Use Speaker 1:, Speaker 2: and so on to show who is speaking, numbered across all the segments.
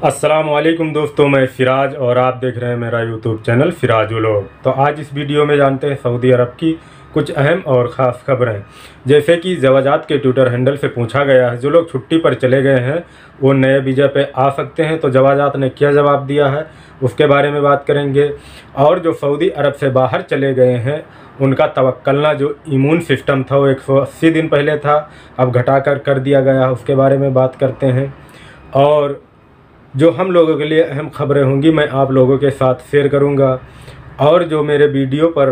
Speaker 1: अस्सलाम वालेकुम दोस्तों, मैं फिराज और आप देख रहे हैं मेरा यूट्यूब चैनल फिराज व्लॉग। तो आज इस वीडियो में जानते हैं सऊदी अरब की कुछ अहम और ख़ास खबरें। जैसे कि ज़वाजात के ट्विटर हैंडल से पूछा गया है जो लोग छुट्टी पर चले गए हैं वो नए वीज़ा पे आ सकते हैं, तो ज़वाजात ने क्या जवाब दिया है उसके बारे में बात करेंगे। और जो सऊदी अरब से बाहर चले गए हैं उनका तवक्कलना जो इम्यून सिस्टम था वो 180 दिन पहले था, अब घटा कर दिया गया, उसके बारे में बात करते हैं। और जो हम लोगों के लिए अहम खबरें होंगी मैं आप लोगों के साथ शेयर करूंगा। और जो मेरे वीडियो पर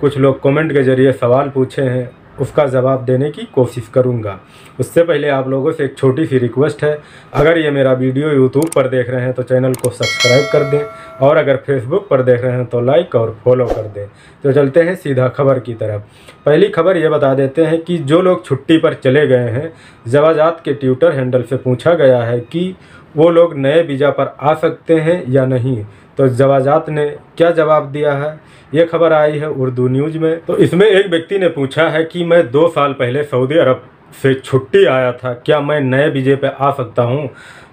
Speaker 1: कुछ लोग कमेंट के ज़रिए सवाल पूछे हैं उसका जवाब देने की कोशिश करूंगा। उससे पहले आप लोगों से एक छोटी सी रिक्वेस्ट है, अगर ये मेरा वीडियो यूट्यूब पर देख रहे हैं तो चैनल को सब्सक्राइब कर दें, और अगर फेसबुक पर देख रहे हैं तो लाइक और फॉलो कर दें। तो चलते हैं सीधा खबर की तरफ। पहली खबर ये बता देते हैं कि जो लोग छुट्टी पर चले गए हैं ज़वाजात के ट्विटर हैंडल से पूछा गया है कि वो लोग नए वीज़ा पर आ सकते हैं या नहीं। तो ज़वाजात ने क्या जवाब दिया है, ये खबर आई है उर्दू न्यूज़ में। तो इसमें एक व्यक्ति ने पूछा है कि मैं 2 साल पहले सऊदी अरब से छुट्टी आया था, क्या मैं नए वीज़े पे आ सकता हूँ।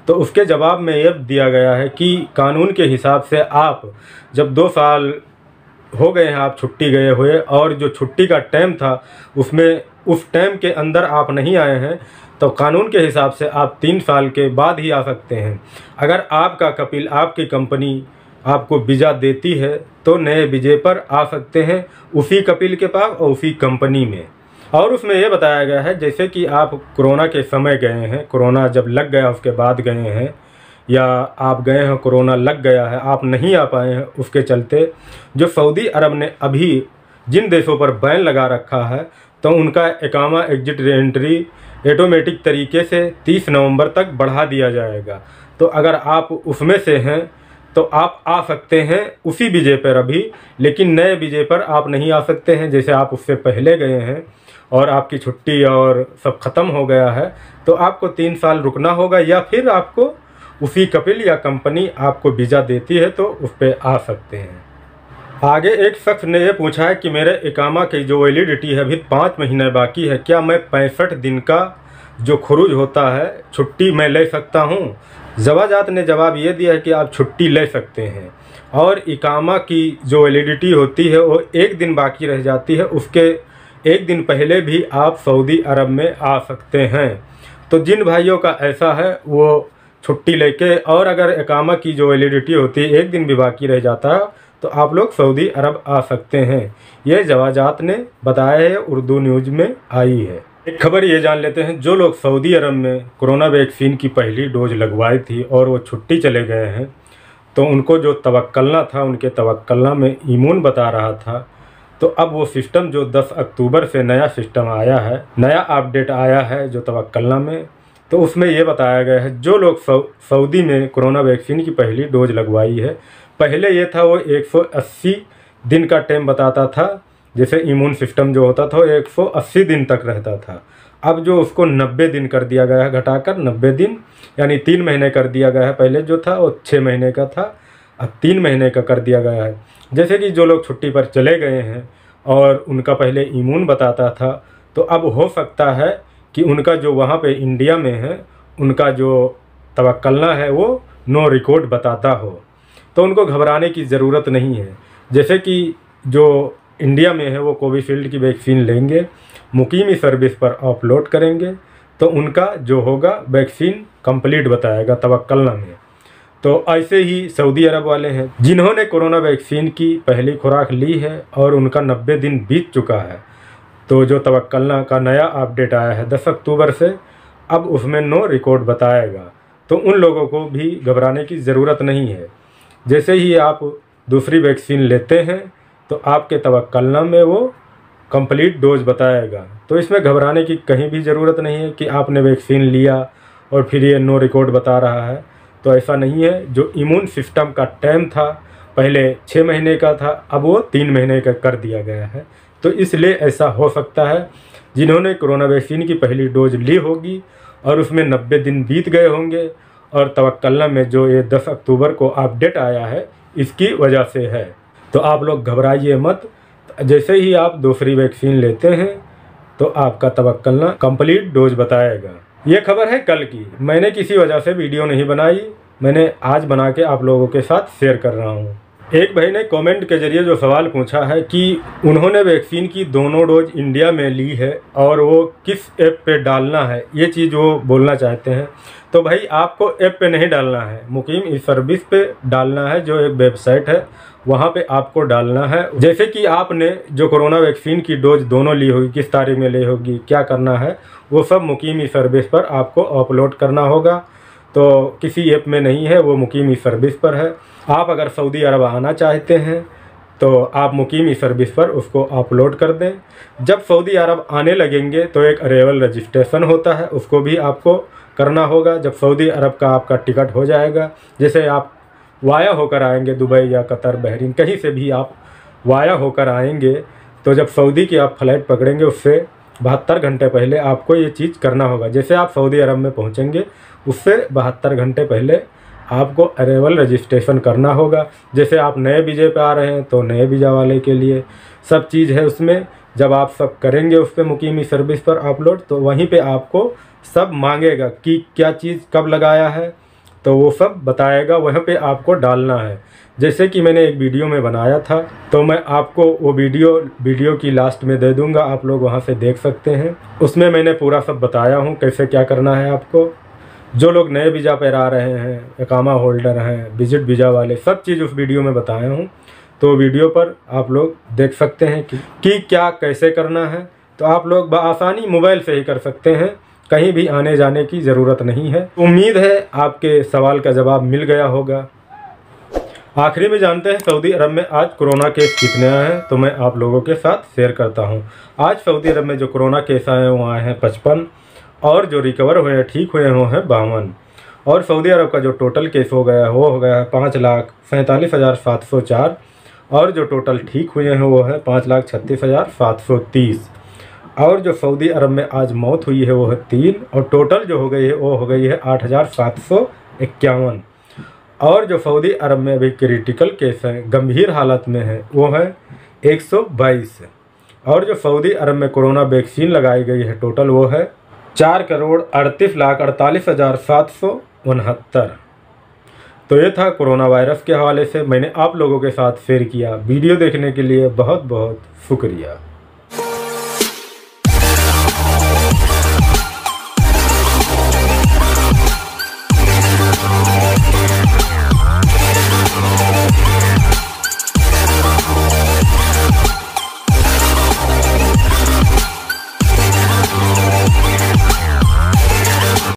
Speaker 1: तो उसके जवाब में ये दिया गया है कि कानून के हिसाब से आप जब 2 साल हो गए हैं आप छुट्टी गए हुए और जो छुट्टी का टाइम था उसमें उस टाइम के अंदर आप नहीं आए हैं तो कानून के हिसाब से आप 3 साल के बाद ही आ सकते हैं। अगर आपका कपिल आपकी कंपनी आपको वीज़ा देती है तो नए वीज़े पर आ सकते हैं उसी कपिल के पास और उसी कंपनी में। और उसमें यह बताया गया है जैसे कि आप कोरोना के समय गए हैं, कोरोना जब लग गया उसके बाद गए हैं, या आप गए हैं कोरोना लग गया है आप नहीं आ पाए हैं, उसके चलते जो सऊदी अरब ने अभी जिन देशों पर बैन लगा रखा है तो उनका इकामा एग्जिट रीएंट्री ऑटोमेटिक तरीके से 30 नवंबर तक बढ़ा दिया जाएगा। तो अगर आप उसमें से हैं तो आप आ सकते हैं उसी वीज़े पर अभी, लेकिन नए वीज़े पर आप नहीं आ सकते हैं। जैसे आप उससे पहले गए हैं और आपकी छुट्टी और सब ख़त्म हो गया है तो आपको 3 साल रुकना होगा, या फिर आपको उसी कपिल या कंपनी आपको वीज़ा देती है तो उस पर आ सकते हैं। आगे एक शख्स ने यह पूछा है कि मेरे इकामा की जो वैलिडिटी है अभी 5 महीने बाकी है, क्या मैं 65 दिन का जो खुरूज होता है छुट्टी मैं ले सकता हूँ। ज़वाजात ने जवाब ये दिया है कि आप छुट्टी ले सकते हैं, और इकामा की जो वैलिडिटी होती है वो 1 दिन बाकी रह जाती है, उसके 1 दिन पहले भी आप सऊदी अरब में आ सकते हैं। तो जिन भाइयों का ऐसा है वो छुट्टी लेके, और अगर इकामा की जो वैलिडिटी होती है 1 दिन भी बाकी रह जाता है तो आप लोग सऊदी अरब आ सकते हैं। ये ज़वाजात ने बताया है, उर्दू न्यूज़ में आई है। एक खबर ये जान लेते हैं, जो लोग सऊदी अरब में कोरोना वैक्सीन की पहली डोज लगवाई थी और वो छुट्टी चले गए हैं तो उनको जो तवक्कलना था उनके तवक्कलना में इम्यून बता रहा था। तो अब वो सिस्टम जो 10 अक्टूबर से नया सिस्टम आया है, नया अपडेट आया है जो तवक्कलना में, तो उसमें ये बताया गया है जो लोग सऊदी में कोरोना वैक्सीन की पहली डोज लगवाई है, पहले ये था वो 180 दिन का टाइम बताता था, जैसे इम्यून सिस्टम जो होता था वो 180 दिन तक रहता था। अब जो उसको 90 दिन कर दिया गया है, घटाकर 90 दिन यानी 3 महीने कर दिया गया है। पहले जो था वो 6 महीने का था, अब 3 महीने का कर दिया गया है। जैसे कि जो लोग छुट्टी पर चले गए हैं और उनका पहले इम्यून बताता था तो अब हो सकता है कि उनका जो वहाँ पे इंडिया में है उनका जो तवक्कलना है वो नो रिकॉर्ड बताता हो, तो उनको घबराने की ज़रूरत नहीं है। जैसे कि जो इंडिया में है वो कोविशील्ड की वैक्सीन लेंगे, मुकीमी सर्विस पर अपलोड करेंगे तो उनका जो होगा वैक्सीन कंप्लीट बताएगा तवक्कलना में। तो ऐसे ही सऊदी अरब वाले हैं जिन्होंने कोरोना वैक्सीन की पहली खुराक ली है और उनका 90 दिन बीत चुका है, तो जो तवक्कलना का नया अपडेट आया है 10 अक्टूबर से, अब उसमें नो रिकॉर्ड बताएगा, तो उन लोगों को भी घबराने की ज़रूरत नहीं है। जैसे ही आप दूसरी वैक्सीन लेते हैं तो आपके तवक्कलना में वो कंप्लीट डोज बताएगा, तो इसमें घबराने की कहीं भी ज़रूरत नहीं है कि आपने वैक्सीन लिया और फिर ये नो रिकॉर्ड बता रहा है। तो ऐसा नहीं है। जो इम्यून सिस्टम का टाइम था पहले 6 महीने का था, अब वो 3 महीने का कर दिया गया है, तो इसलिए ऐसा हो सकता है जिन्होंने कोरोना वैक्सीन की पहली डोज ली होगी और उसमें 90 दिन बीत गए होंगे और तवक्कलना में जो ये 10 अक्टूबर को अपडेट आया है इसकी वजह से है। तो आप लोग घबराइए मत, जैसे ही आप दूसरी वैक्सीन लेते हैं तो आपका तवक्कलना कंप्लीट डोज बताएगा। ये खबर है कल की, मैंने किसी वजह से वीडियो नहीं बनाई, मैंने आज बना के आप लोगों के साथ शेयर कर रहा हूँ। एक भाई ने कमेंट के जरिए जो सवाल पूछा है कि उन्होंने वैक्सीन की दोनों डोज इंडिया में ली है और वो किस ऐप पे डालना है, ये चीज़ वो बोलना चाहते हैं। तो भाई आपको ऐप पे नहीं डालना है, मुकीम ई सर्विस पे डालना है, जो एक वेबसाइट है वहाँ पे आपको डालना है। जैसे कि आपने जो कोरोना वैक्सीन की डोज दोनों ली होगी, किस तारीख में ली होगी, क्या करना है, वो सब मुकीम ई सर्विस पर आपको अपलोड करना होगा। तो किसी ऐप में नहीं है, वो मुकीम ई सर्विस पर है। आप अगर सऊदी अरब आना चाहते हैं तो आप मुकीम ई सर्विस पर उसको अपलोड कर दें। जब सऊदी अरब आने लगेंगे तो एक अरेवल रजिस्ट्रेशन होता है, उसको भी आपको करना होगा। जब सऊदी अरब का आपका टिकट हो जाएगा, जैसे आप वाया होकर आएंगे दुबई या कतर, बहरीन, कहीं से भी आप वाया होकर आएंगे, तो जब सऊदी की आप फ़्लाइट पकड़ेंगे उससे 72 घंटे पहले आपको ये चीज़ करना होगा। जैसे आप सऊदी अरब में पहुंचेंगे उससे 72 घंटे पहले आपको अरेवल रजिस्ट्रेशन करना होगा। जैसे आप नए वीज़े पे आ रहे हैं तो नए वीज़ा वाले के लिए सब चीज़ है उसमें। जब आप सब करेंगे उस पर मुकीम ई सर्विस पर अपलोड, तो वहीं पे आपको सब मांगेगा कि क्या चीज़ कब लगाया है, तो वो सब बताएगा, वहाँ पे आपको डालना है। जैसे कि मैंने एक वीडियो में बनाया था, तो मैं आपको वो वीडियो की लास्ट में दे दूँगा, आप लोग वहाँ से देख सकते हैं। उसमें मैंने पूरा सब बताया हूँ कैसे क्या करना है आपको। जो लोग नए वीज़ा पर आ रहे हैं, इकामा होल्डर हैं, विजिट वीज़ा वाले, सब चीज़ उस वीडियो में बताया हूँ। तो वीडियो पर आप लोग देख सकते हैं कि क्या कैसे करना है। तो आप लोग बआसानी मोबाइल से ही कर सकते हैं, कहीं भी आने जाने की ज़रूरत नहीं है। उम्मीद है आपके सवाल का जवाब मिल गया होगा। आखिरी में जानते हैं सऊदी अरब में आज कोरोना केस कितने आए हैं, तो मैं आप लोगों के साथ शेयर करता हूं। आज सऊदी अरब में जो कोरोना केस आए हैं वो आए हैं 55, और जो रिकवर हुए हैं, ठीक हुए हैं, वो हैं 52। और सऊदी अरब का जो टोटल केस हो गया है वो हो गया है 5,47,704, और जो टोटल ठीक हुए हैं वो है 5,36,730। और जो सऊदी अरब में आज मौत हुई है वो है 3, और टोटल जो हो गई है वो हो गई है 8,751। और जो सऊदी अरब में अभी क्रिटिकल केस हैं, गंभीर हालत में है, वो है 122। और जो सऊदी अरब में कोरोना वैक्सीन लगाई गई है टोटल वो है 4,38,48,769। तो ये था कोरोना वायरस के हवाले से मैंने आप लोगों के साथ शेयर किया। वीडियो देखने के लिए बहुत बहुत शुक्रिया।